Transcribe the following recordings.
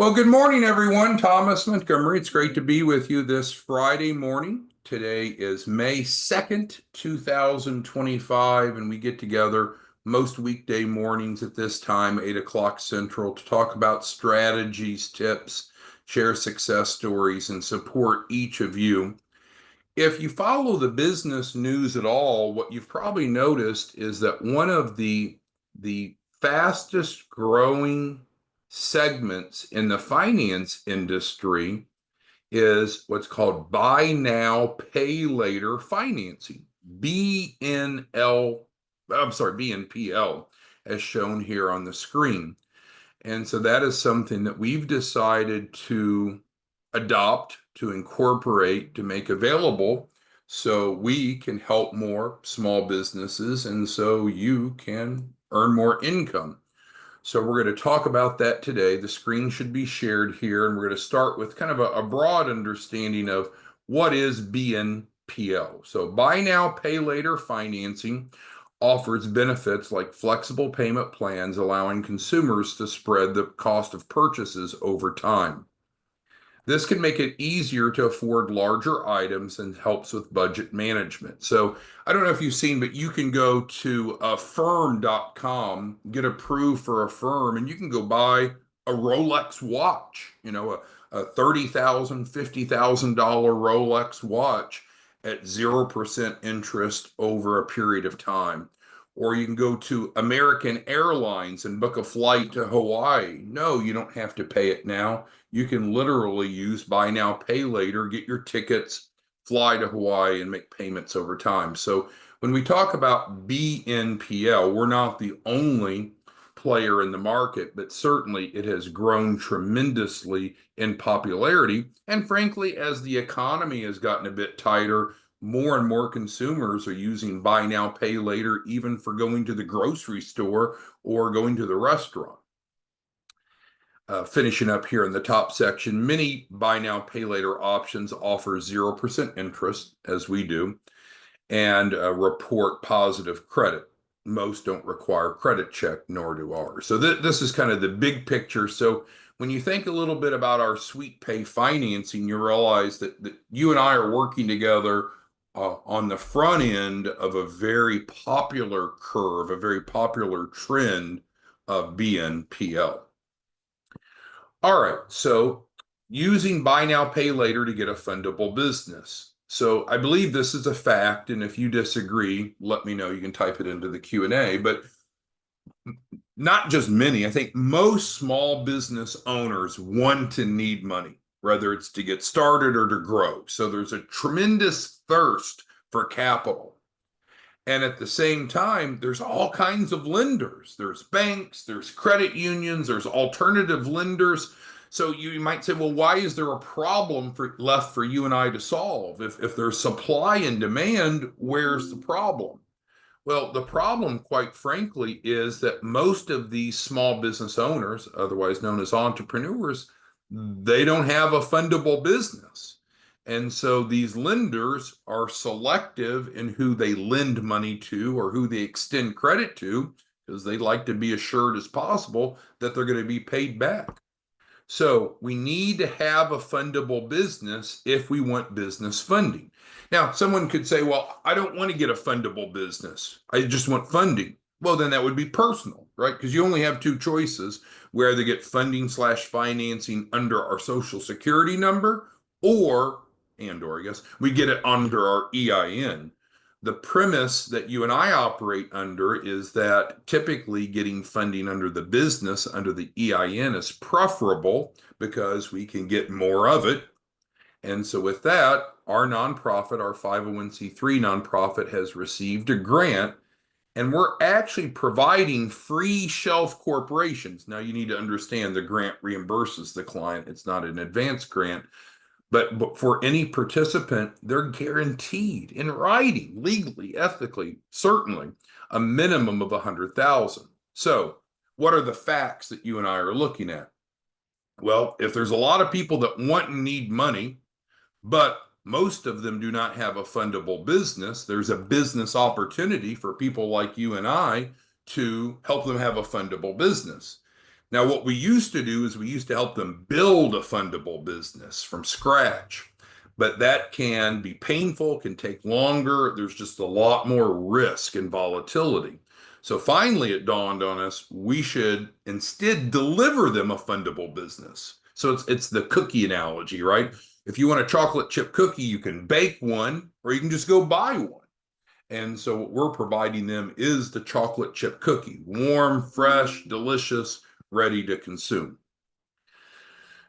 Well, good morning, everyone. Thomas Montgomery. It's great to be with you this Friday morning. Today is May 2nd, 2025, and we get together most weekday mornings at this time, 8 o'clock Central, to talk about strategies, tips, share success stories, and support each of you. If you follow the business news at all, what you've probably noticed is that one of the fastest growing segments in the finance industry is what's called buy now, pay later financing. BNL, I'm sorry, BNPL, as shown here on the screen. And so that is something that we've decided to adopt, to incorporate, to make available so we can help more small businesses and so you can earn more income. So we're going to talk about that today. The screen should be shared here, and we're going to start with kind of a broad understanding of what is BNPL. So buy now, pay later financing offers benefits like flexible payment plans, allowing consumers to spread the cost of purchases over time. This can make it easier to afford larger items and helps with budget management. So I don't know if you've seen, but you can go to affirm.com, get approved for Affirm, and you can go buy a Rolex watch, a $30,000, $50,000 Rolex watch at 0% interest over a period of time. Or you can go to American Airlines and book a flight to Hawaii. No, you don't have to pay it now. You can literally use buy now, pay later, get your tickets, fly to Hawaii, and make payments over time. So when we talk about BNPL, we're not the only player in the market, but certainly it has grown tremendously in popularity. And frankly, as the economy has gotten a bit tighter, more and more consumers are using buy now, pay later, even for going to the grocery store or going to the restaurant. Finishing up here in the top section, many buy now, pay later options offer 0% interest, as we do, and report positive credit. Most don't require credit check, nor do ours. So this is kind of the big picture. So when you think a little bit about our sweet pay financing, you realize that you and I are working together on the front end of a very popular curve, a very popular trend of BNPL. All right, so using buy now, pay later to get a fundable business. So I believe this is a fact, and if you disagree, let me know. You can type it into the Q&A, but not just many. I think most small business owners want to need money, whether it's to get started or to grow. So there's a tremendous thirst for capital. And at the same time, there's all kinds of lenders. There's banks, there's credit unions, there's alternative lenders. So you might say, well, why is there a problem left for you and I to solve? If there's supply and demand, where's the problem? Well, the problem, quite frankly, is that most of these small business owners, otherwise known as entrepreneurs, they don't have a fundable business. And so these lenders are selective in who they lend money to or who they extend credit to, because they like to be assured as possible that they're going to be paid back. So we need to have a fundable business if we want business funding. Now, someone could say, well, I don't want to get a fundable business. I just want funding. Well, then that would be personal, right? Because you only have two choices, where they get funding slash financing under our social security number or I guess we get it under our EIN. The premise that you and I operate under is that typically getting funding under the business, under the EIN, is preferable because we can get more of it. And so with that, our nonprofit, our 501c3 nonprofit, has received a grant, and we're actually providing free shelf corporations. Now you need to understand the grant reimburses the client. It's not an advance grant. But for any participant, they're guaranteed in writing, legally, ethically, certainly, a minimum of 100,000. So what are the facts that you and I are looking at? Well, if there's a lot of people that want and need money, but most of them do not have a fundable business, there's a business opportunity for people like you and I to help them have a fundable business. Now, what we used to do is we used to help them build a fundable business from scratch, but that can be painful, can take longer. There's just a lot more risk and volatility. So finally, it dawned on us we should instead deliver them a fundable business. So it's the cookie analogy, right? If you want a chocolate chip cookie, you can bake one or you can just go buy one. And so what we're providing them is the chocolate chip cookie, warm, fresh, delicious, ready to consume.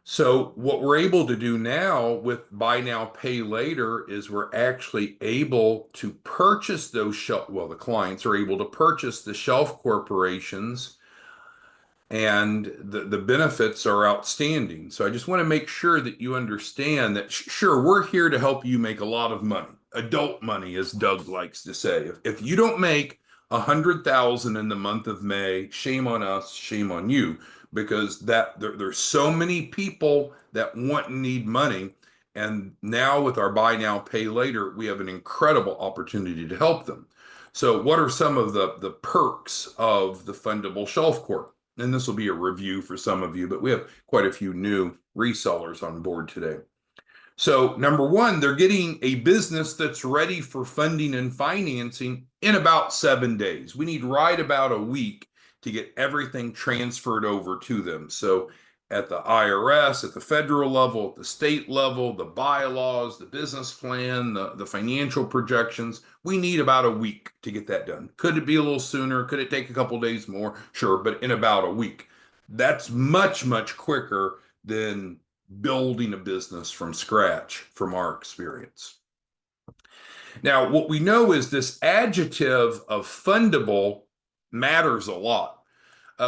So what we're able to do now with buy now, pay later is we're actually able to purchase those shelf, well, the clients are able to purchase the shelf corporations and the benefits are outstanding. So I just want to make sure that you understand that sure, we're here to help you make a lot of money, adult money, as Doug likes to say. If you don't make 100,000 in the month of May, shame on us, shame on you, because there's so many people that want and need money. And now with our buy now, pay later, we have an incredible opportunity to help them. So what are some of the perks of the Fundable Shelf Corp? And this will be a review for some of you, but we have quite a few new resellers on board today. So number one, they're getting a business that's ready for funding and financing in about 7 days. We need right about a week to get everything transferred over to them. So at the IRS, at the federal level, at the state level, the bylaws, the business plan, the financial projections, we need about a week to get that done. Could it be a little sooner? Could it take a couple days more? Sure, but in about a week. That's much, much quicker than building a business from scratch from our experience. Now, what we know is this adjective of fundable matters a lot.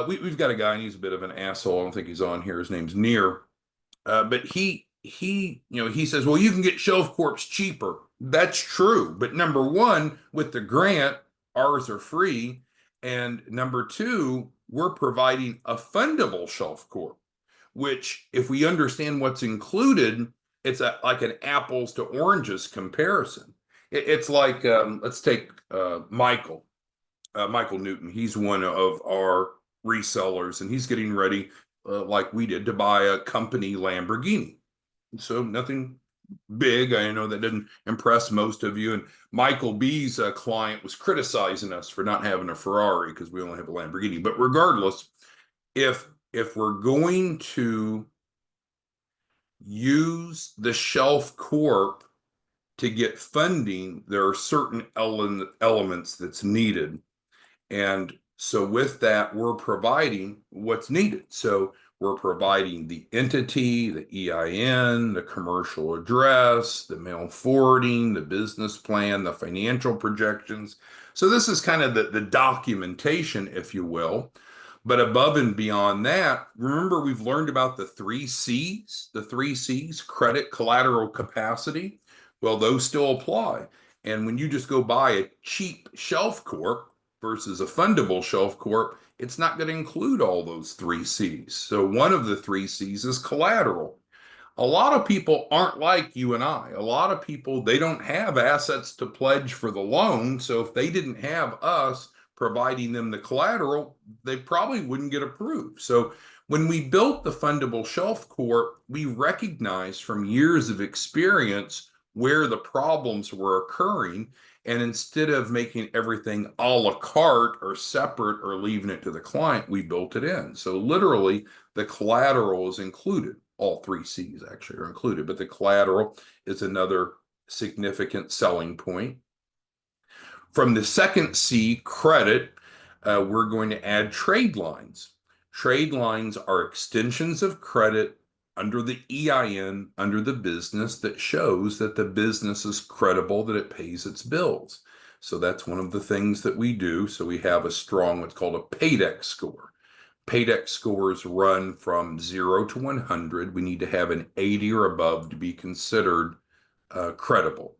We've got a guy, and he's a bit of an asshole. I don't think he's on here. His name's Near. But he says, well, you can get Shelf Corps cheaper. That's true. But number one, with the grant, ours are free. And number two, we're providing a fundable Shelf Corp, which if we understand what's included, it's like an apples to oranges comparison. It's like, let's take Michael Newton. He's one of our resellers, and he's getting ready, like we did, to buy a company Lamborghini. So nothing big. I know that didn't impress most of you. And Michael B's client was criticizing us for not having a Ferrari because we only have a Lamborghini. But regardless, if we're going to use the Shelf Corp to get funding, there are certain elements that's needed. And so with that, we're providing what's needed. So we're providing the entity, the EIN, the commercial address, the mail forwarding, the business plan, the financial projections. So this is kind of the documentation, if you will. But above and beyond that, remember we've learned about the 3 C's, credit, collateral, capacity. Well, those still apply. And when you just go buy a cheap Shelf Corp versus a fundable Shelf Corp, it's not going to include all those 3 C's. So one of the 3 C's is collateral. A lot of people aren't like you and I. A lot of people, they don't have assets to pledge for the loan. So if they didn't have us providing them the collateral, they probably wouldn't get approved. So when we built the Fundable Shelf Corp, we recognized from years of experience where the problems were occurring. And instead of making everything a la carte or separate or leaving it to the client, we built it in. So literally, the collateral is included. All 3 C's actually are included, but the collateral is another significant selling point. From the second C, credit, we're going to add trade lines. Trade lines are extensions of credit under the EIN, under the business, that shows that the business is credible, that it pays its bills. So that's one of the things that we do. So we have a strong, what's called a PayDex score. PayDex scores run from 0 to 100. We need to have an 80 or above to be considered credible.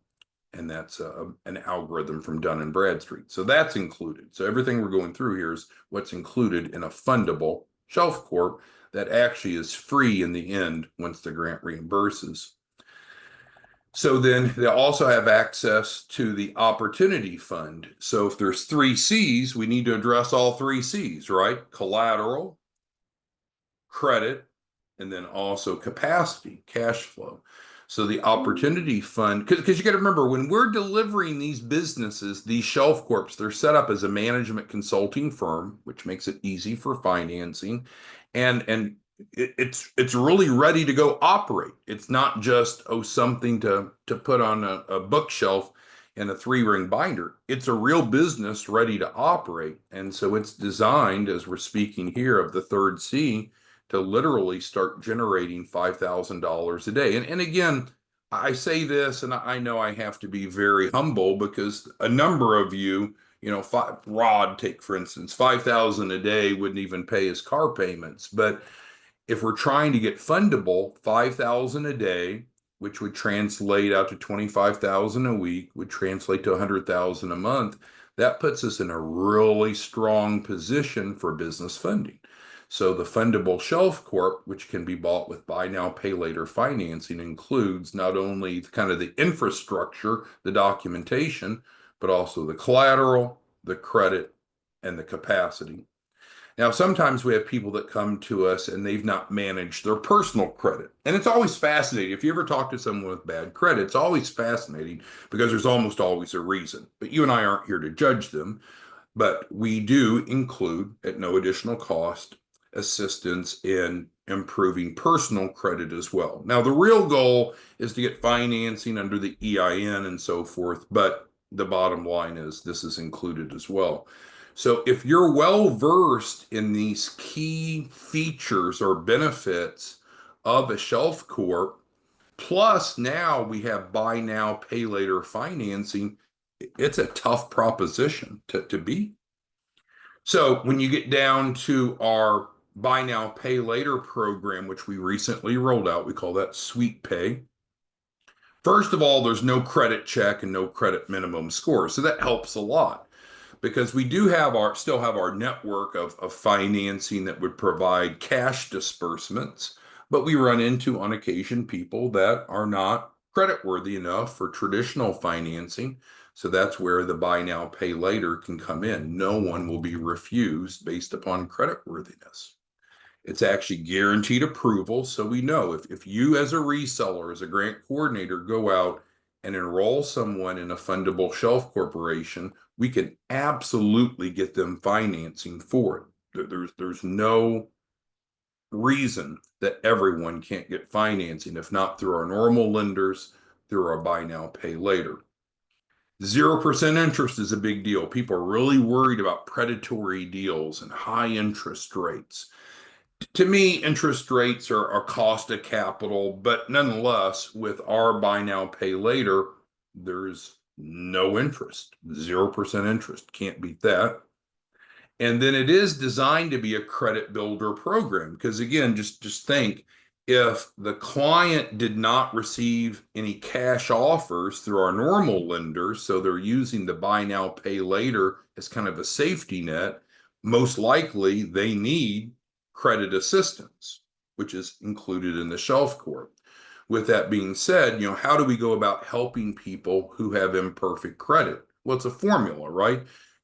And that's an algorithm from Dun & Bradstreet. So that's included. So everything we're going through here is what's included in a fundable Shelf Corp that actually is free in the end once the grant reimburses. So then they also have access to the opportunity fund. So if there's 3 C's, we need to address all 3 C's, right? Collateral, credit, and then also capacity, cash flow. So the opportunity fund, because you got to remember, when we're delivering these businesses, these shelf corps, they're set up as a management consulting firm, which makes it easy for financing, and it's really ready to go operate. It's not just something to put on a bookshelf in a 3-ring binder. It's a real business ready to operate, and so it's designed, as we're speaking here of the third C, to literally start generating $5,000 a day. And again, I say this, and I know I have to be very humble because a number of you, Rod, take for instance, 5,000 a day wouldn't even pay his car payments. But if we're trying to get fundable, 5,000 a day, which would translate out to 25,000 a week, would translate to 100,000 a month. That puts us in a really strong position for business funding. So the Fundable Shelf Corp, which can be bought with buy now, pay later financing, includes not only kind of the infrastructure, the documentation, but also the collateral, the credit, and the capacity. Now, sometimes we have people that come to us and they've not managed their personal credit. And it's always fascinating. If you ever talk to someone with bad credit, it's always fascinating because there's almost always a reason. But you and I aren't here to judge them. But we do include, at no additional cost, assistance in improving personal credit as well. Now, the real goal is to get financing under the EIN and so forth, but the bottom line is this is included as well. So if you're well versed in these key features or benefits of a shelf corp, plus now we have buy now, pay later financing, it's a tough proposition to beat. So when you get down to our buy now, pay later program, which we recently rolled out, we call that Sweet Pay. First of all, there's no credit check and no credit minimum score. So that helps a lot because we do still have our network of financing that would provide cash disbursements, but we run into on occasion people that are not creditworthy enough for traditional financing. So that's where the buy now, pay later can come in. No one will be refused based upon creditworthiness. It's actually guaranteed approval. So we know if you as a reseller, as a grant coordinator, go out and enroll someone in a Fundable Shelf Corporation, we can absolutely get them financing for it. There's no reason that everyone can't get financing, if not through our normal lenders, through our buy now, pay later. 0% interest is a big deal. People are really worried about predatory deals and high interest rates. To me, interest rates are cost of capital, but nonetheless, with our buy now, pay later, there's no interest, 0% interest. Can't beat that. And then it is designed to be a credit builder program. Because again, just think, if the client did not receive any cash offers through our normal lenders, so they're using the buy now, pay later as kind of a safety net, most likely they need credit assistance, which is included in the shelf corp. With that being said, how do we go about helping people who have imperfect credit? Well, it's a formula, right?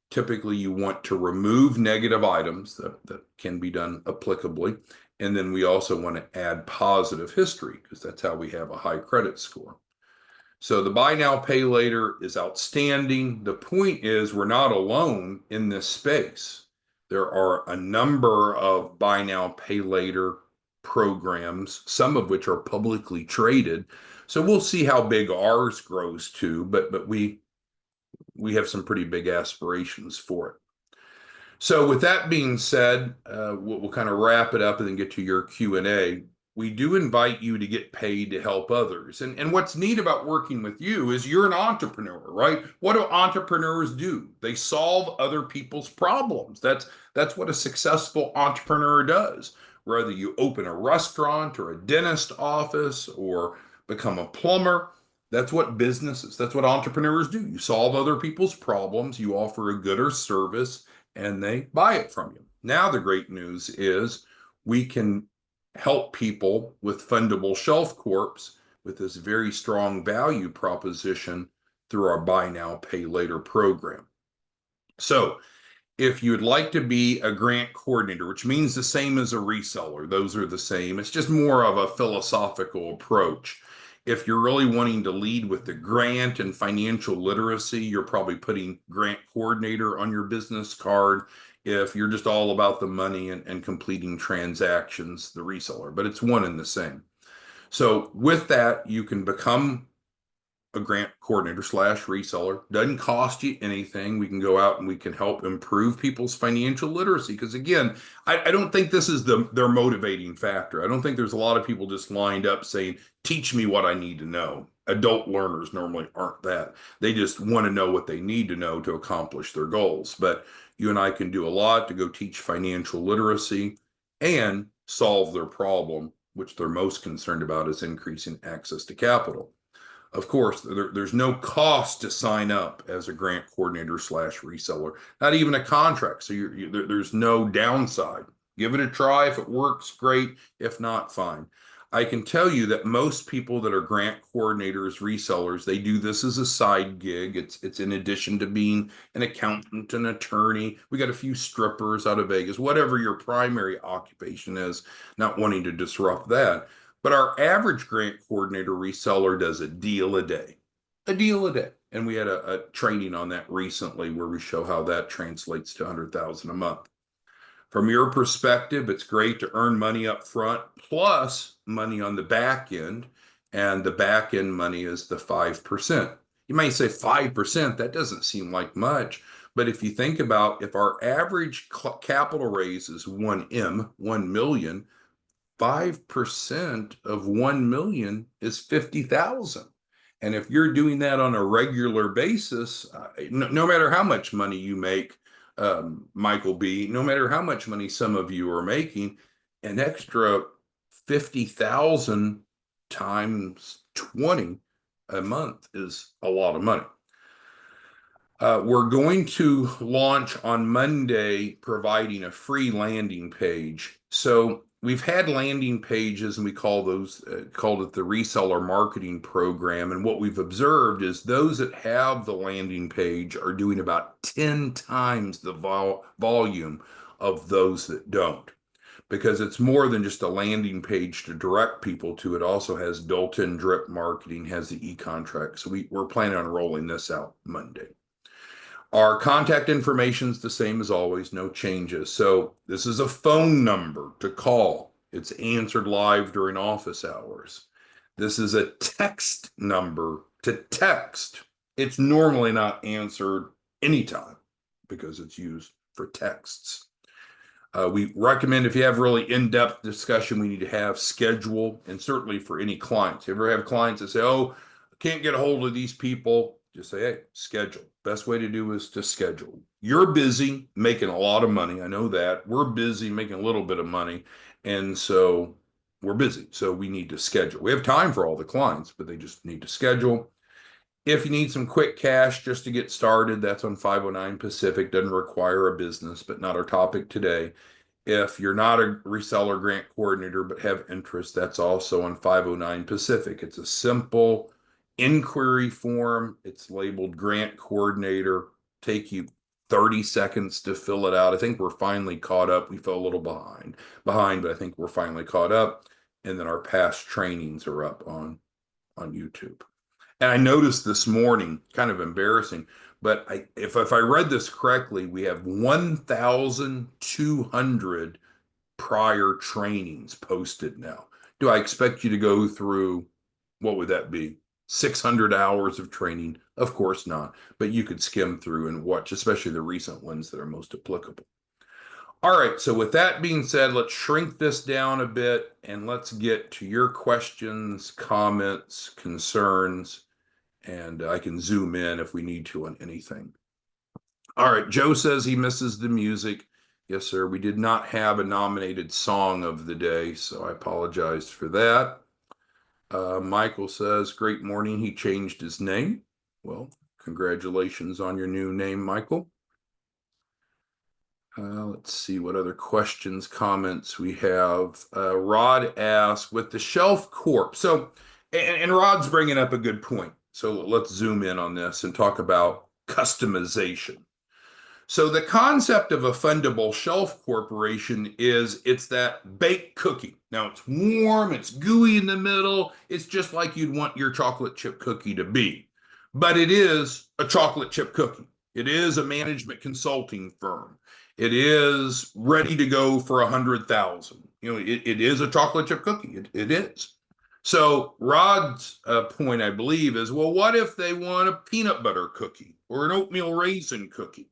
Typically, you want to remove negative items that can be done applicably. And then we also want to add positive history because that's how we have a high credit score. So the buy now, pay later is outstanding. The point is we're not alone in this space. There are a number of buy now, pay later programs, some of which are publicly traded. So we'll see how big ours grows too, but we have some pretty big aspirations for it. So with that being said, we'll kind of wrap it up and then get to your Q&A. We do invite you to get paid to help others. And what's neat about working with you is you're an entrepreneur, right? What do entrepreneurs do? They solve other people's problems. That's what a successful entrepreneur does. Whether you open a restaurant or a dentist office or become a plumber, that's what entrepreneurs do. You solve other people's problems, you offer a good or service, and they buy it from you. Now, the great news is we can help people with Fundable Shelf Corps with this very strong value proposition through our buy now, pay later program. So If you'd like to be a grant coordinator, which means the same as a reseller, those are the same. It's just more of a philosophical approach. If you're really wanting to lead with the grant and financial literacy, you're probably putting grant coordinator on your business card. If you're just all about the money and completing transactions, the reseller, but it's one and the same. So with that, you can become a grant coordinator slash reseller. Doesn't cost you anything. We can go out and we can help improve people's financial literacy. Because again, I don't think this is their motivating factor. I don't think there's a lot of people just lined up saying, teach me what I need to know. Adult learners normally aren't that. They just want to know what they need to know to accomplish their goals. But you and I can do a lot to go teach financial literacy and solve their problem, which they're most concerned about is increasing access to capital. Of course, there's no cost to sign up as a grant coordinator slash reseller, not even a contract. So there's no downside. Give it a try. If it works, great. If not, fine. I can tell you that most people that are grant coordinators, resellers, they do this as a side gig. It's in addition to being an accountant, an attorney. We got a few strippers out of Vegas, whatever your primary occupation is, not wanting to disrupt that. But our average grant coordinator reseller does a deal a day, a deal a day. And we had a training on that recently where we show how that translates to 100,000 a month. From your perspective, it's great to earn money up front plus money on the back end. And the back end money is the 5%. You might say 5%, that doesn't seem like much. But if you think about if our average capital raise is 1M, 1 million, 5% of 1 million is 50,000. And if you're doing that on a regular basis, no matter how much money you make, Michael B., no matter how much money some of you are making, an extra 50,000 times 20 a month is a lot of money. We're going to launch on Monday providing a free landing page. So we've had landing pages and we called it the reseller marketing program. And what we've observed is those that have the landing page are doing about 10 times the volume of those that don't. Because it's more than just a landing page to direct people to. It also has built-in drip marketing, has the e-contract. So we're planning on rolling this out Monday. Our contact information is the same as always, no changes. So this is a phone number to call. It's answered live during office hours. This is a text number to text. It's normally not answered anytime because it's used for texts. We recommend if you have really in-depth discussion, we need to have schedule, and certainly for any clients. You ever have clients that say, oh, I can't get a hold of these people? Just say, hey, schedule. Best way to do is to schedule. You're busy making a lot of money. I know that. We're busy making a little bit of money. And so we're busy. So we need to schedule. We have time for all the clients, but they just need to schedule. If you need some quick cash just to get started, that's on 509 Pacific. Doesn't require a business, but not our topic today. If you're not a reseller grant coordinator but have interest, that's also on 509 Pacific. It's a simple inquiry form. It's labeled grant coordinator. Take you 30 seconds to fill it out. I think we're finally caught up. We fell a little behind, but I think we're finally caught up. And then our past trainings are up on YouTube. And I noticed this morning, kind of embarrassing, but if I read this correctly, we have 1,200 prior trainings posted now. Do I expect you to go through, what would that be? 600 hours of training? Of course not, but you could skim through and watch, especially the recent ones that are most applicable. All right, so with that being said, let's shrink this down a bit and let's get to your questions, comments, concerns, and I can zoom in if we need to on anything. All right, Joe says he misses the music. Yes, sir. We did not have a nominated song of the day, so I apologize for that. Michael says, great morning. He changed his name. Well, congratulations on your new name, Michael. Let's see what other questions, comments we have. Rod asks, with the Shelf Corp. So, and Rod's bringing up a good point. So let's zoom in on this and talk about customization. So the concept of a fundable shelf corporation is it's that baked cookie. Now it's warm, it's gooey in the middle. It's just like you'd want your chocolate chip cookie to be. But it is a chocolate chip cookie. It is a management consulting firm. It is ready to go for 100,000. It is a chocolate chip cookie. It is. So Rod's point, I believe, is, well, what if they want a peanut butter cookie or an oatmeal raisin cookie?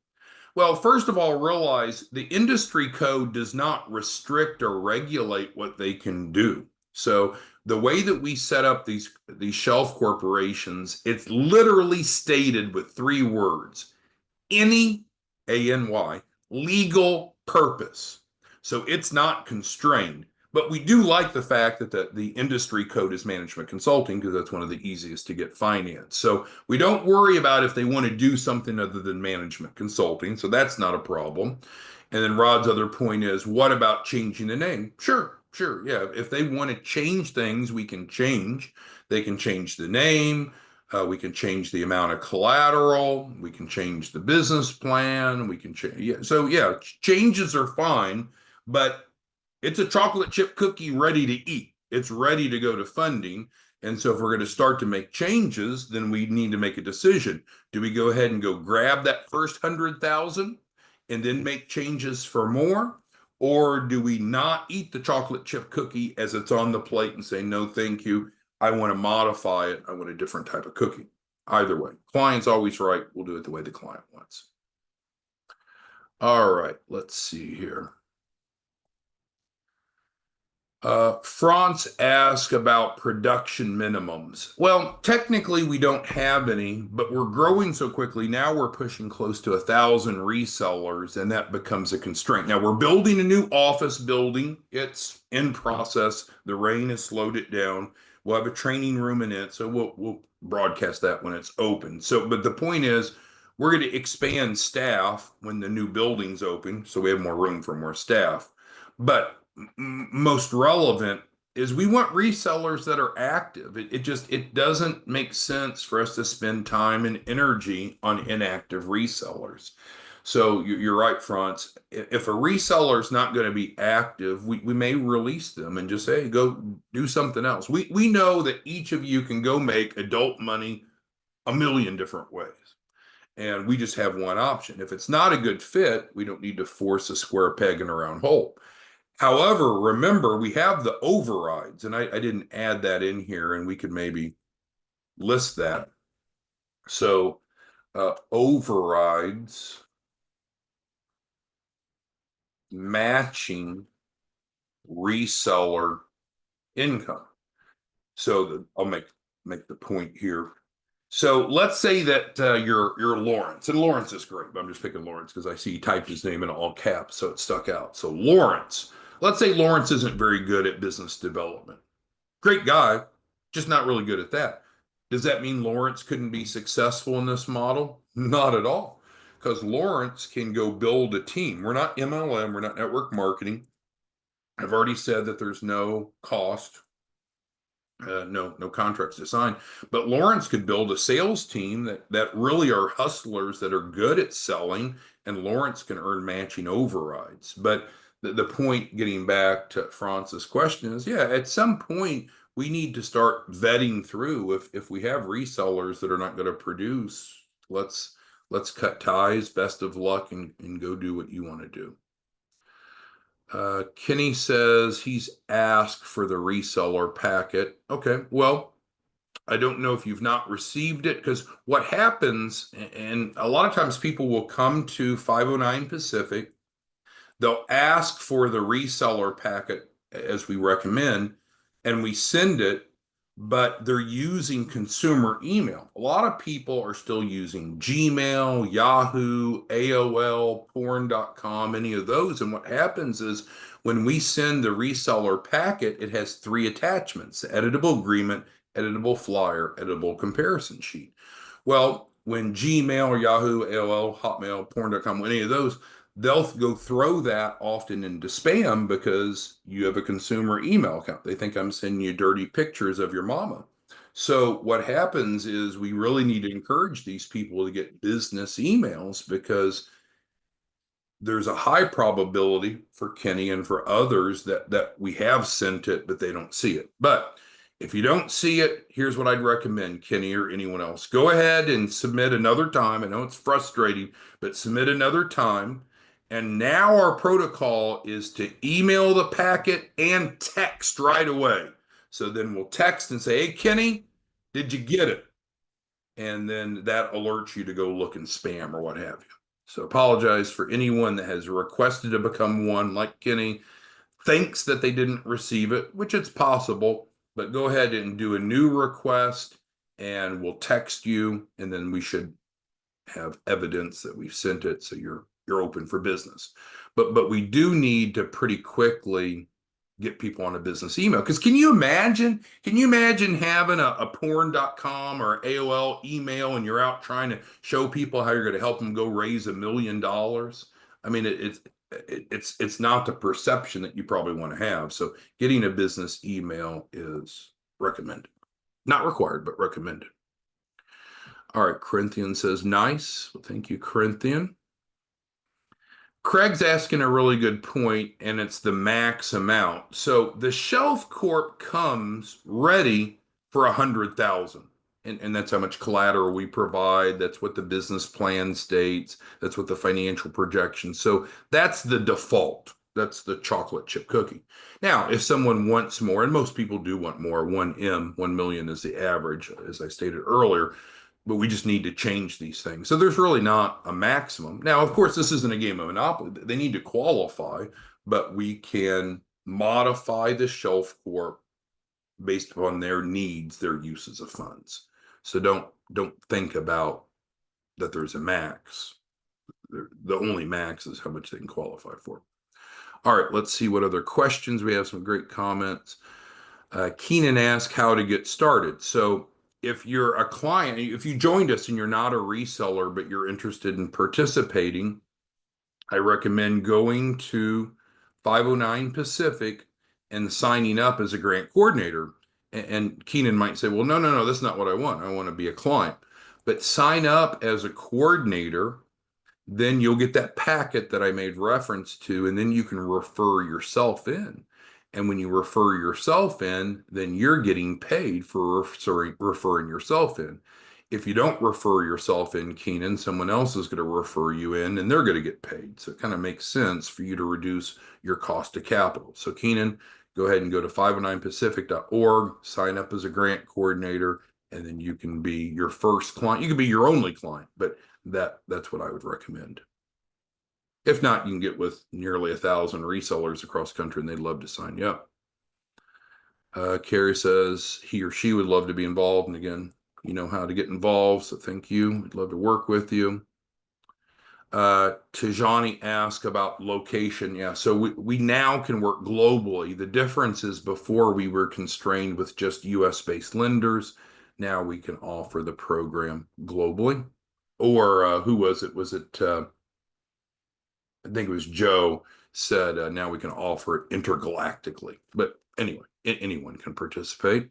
Well, first of all, realize the industry code does not restrict or regulate what they can do. So the way that we set up these shelf corporations, it's literally stated with three words: any, ANY, legal purpose. So it's not constrained. But we do like the fact that the industry code is management consulting because that's one of the easiest to get financed. So we don't worry about if they want to do something other than management consulting. So that's not a problem. And then Rod's other point is, what about changing the name? Sure, sure. Yeah. If they want to change things, we can change. They can change the name. We can change the amount of collateral. We can change the business plan. We can change. Yeah. So yeah, changes are fine, but it's a chocolate chip cookie ready to eat. It's ready to go to funding. And so if we're going to start to make changes, then we need to make a decision. Do we go ahead and go grab that first 100,000 and then make changes for more? Or do we not eat the chocolate chip cookie as it's on the plate and say, no, thank you. I want to modify it. I want a different type of cookie. Either way, client's always right. We'll do it the way the client wants. All right, let's see here. France asked about production minimums. Well, technically we don't have any, but we're growing so quickly. Now we're pushing close to 1,000 resellers, and that becomes a constraint. Now we're building a new office building. It's in process. The rain has slowed it down. We'll have a training room in it, so we'll broadcast that when it's open. So, but the point is, we're going to expand staff when the new building's open, so we have more room for more staff. But most relevant is we want resellers that are active. It doesn't make sense for us to spend time and energy on inactive resellers. So you're right, Franz. If a reseller is not going to be active, we may release them and just say, hey, go do something else. We know that each of you can go make adult money a million different ways. And we just have one option. If it's not a good fit, we don't need to force a square peg in a round hole. However, remember, we have the overrides, and I didn't add that in here, and we could maybe list that. So overrides matching reseller income. So I'll make the point here. So let's say that you're Lawrence, and Lawrence is great, but I'm just picking Lawrence because I see he typed his name in all caps, so it stuck out. So Lawrence, let's say Lawrence isn't very good at business development. Great guy, just not really good at that. Does that mean Lawrence couldn't be successful in this model? Not at all, because Lawrence can go build a team. We're not MLM, we're not network marketing. I've already said that there's no cost. No contracts to sign, but Lawrence could build a sales team that really are hustlers that are good at selling, and Lawrence can earn matching overrides. But the point, getting back to Franz's question, is yeah, at some point we need to start vetting through if we have resellers that are not going to produce, let's cut ties, best of luck, and go do what you want to do. Kenny says he's asked for the reseller packet. Okay, well, I don't know if you've not received it, because what happens, and a lot of times people will come to 509 Pacific, they'll ask for the reseller packet as we recommend, and we send it, but they're using consumer email. A lot of people are still using Gmail, Yahoo, AOL, porn.com, any of those. And what happens is when we send the reseller packet, it has 3 attachments: editable agreement, editable flyer, editable comparison sheet. Well, when Gmail or Yahoo, AOL, Hotmail, porn.com, any of those, they'll go throw that often into spam because you have a consumer email account. They think I'm sending you dirty pictures of your mama. So what happens is we really need to encourage these people to get business emails, because there's a high probability for Kenny and for others that we have sent it, but they don't see it. But if you don't see it, here's what I'd recommend, Kenny or anyone else. Go ahead and submit another time. I know it's frustrating, but submit another time. And now our protocol is to email the packet and text right away. So then we'll text and say, hey, Kenny, did you get it? And then that alerts you to go look in spam or what have you. So apologize for anyone that has requested to become one, like Kenny, thinks that they didn't receive it, which it's possible, but go ahead and do a new request and we'll text you, and then we should have evidence that we've sent it so you're open for business. But we do need to pretty quickly get people on a business email. Because can you imagine having a porn.com or AOL email and you're out trying to show people how you're going to help them go raise $1 million? I mean, it's not the perception that you probably want to have. So getting a business email is recommended. Not required, but recommended. All right, Corinthian says, nice. Well, thank you, Corinthian. Craig's asking a really good point, and it's the max amount. So the Shelf Corp comes ready for 100,000. And that's how much collateral we provide. That's what the business plan states. That's what the financial projection. So that's the default. That's the chocolate chip cookie. Now, if someone wants more, and most people do want more, 1 million is the average, as I stated earlier, but we just need to change these things. So there's really not a maximum. Now, of course, this isn't a game of Monopoly. They need to qualify, but we can modify the Shelf Corp based upon their needs, their uses of funds. So don't think about that there's a max. The only max is how much they can qualify for. All right, let's see what other questions. We have some great comments. Keenan asked how to get started. So if you're a client, if you joined us and you're not a reseller, but you're interested in participating, I recommend going to 509 Pacific and signing up as a grant coordinator. And Keenan might say, well, no, that's not what I want. I want to be a client. But sign up as a coordinator, then you'll get that packet that I made reference to, and then you can refer yourself in. And when you refer yourself in, then you're getting paid for referring yourself in. If you don't refer yourself in, Keenan, someone else is going to refer you in and they're going to get paid. So it kind of makes sense for you to reduce your cost of capital. So Keenan, go ahead and go to 509pacific.org, sign up as a grant coordinator, and then you can be your first client. You can be your only client, but that's what I would recommend. If not, you can get with nearly 1,000 resellers across the country, and they'd love to sign you up. Carrie says he or she would love to be involved, and again, you know how to get involved, so thank you. We'd love to work with you. Tijani asked about location. Yeah, so we now can work globally. The difference is before we were constrained with just US-based lenders. Now we can offer the program globally. Or who was it? Was it, I think it was Joe said, now we can offer it intergalactically. But anyway, anyone can participate.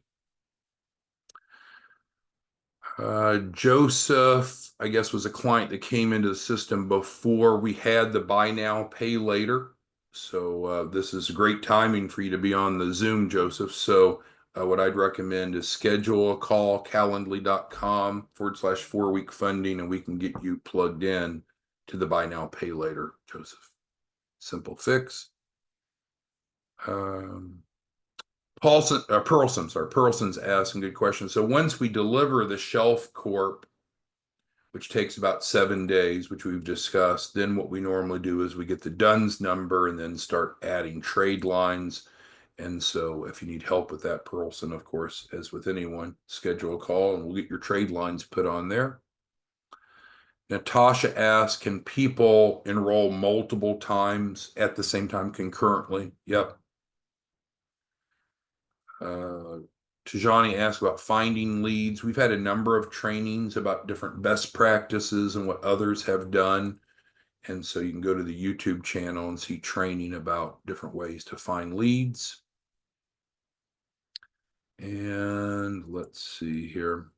Joseph, I guess, was a client that came into the system before we had the buy now, pay later. So this is great timing for you to be on the Zoom, Joseph. So what I'd recommend is schedule a call, calendly.com/4-week funding, and we can get you plugged in to the buy now, pay later, Joseph. Simple fix. Pearlson's asking good questions. So once we deliver the Shelf Corp, which takes about 7 days, which we've discussed, then what we normally do is we get the DUNS number and then start adding trade lines. And so if you need help with that, Pearlson, of course, as with anyone, schedule a call and we'll get your trade lines put on there. Natasha asks, can people enroll multiple times at the same time concurrently? Yep. Tijani asked about finding leads. We've had a number of trainings about different best practices and what others have done. And so you can go to the YouTube channel and see training about different ways to find leads. And let's see here.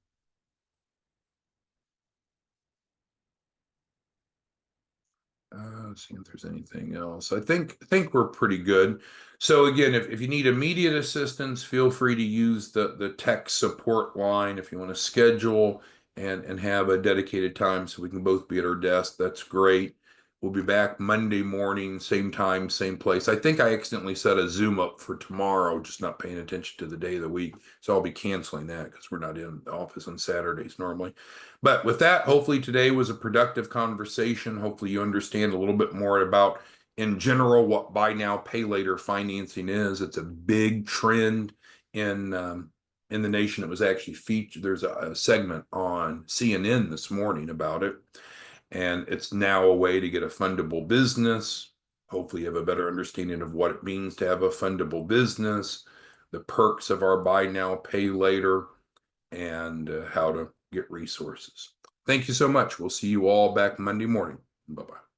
See if there's anything else. I think we're pretty good. So again, if you need immediate assistance, feel free to use the tech support line if you want to schedule and have a dedicated time so we can both be at our desk. That's great. We'll be back Monday morning, same time, same place. I think I accidentally set a Zoom up for tomorrow, just not paying attention to the day of the week. So I'll be canceling that because we're not in the office on Saturdays normally. But with that, hopefully today was a productive conversation. Hopefully you understand a little bit more about, in general, what buy now, pay later financing is. It's a big trend in the nation. It was actually featured. There's a segment on CNN this morning about it. And it's now a way to get a fundable business. Hopefully, you have a better understanding of what it means to have a fundable business, the perks of our buy now, pay later, and how to get resources. Thank you so much. We'll see you all back Monday morning. Bye-bye.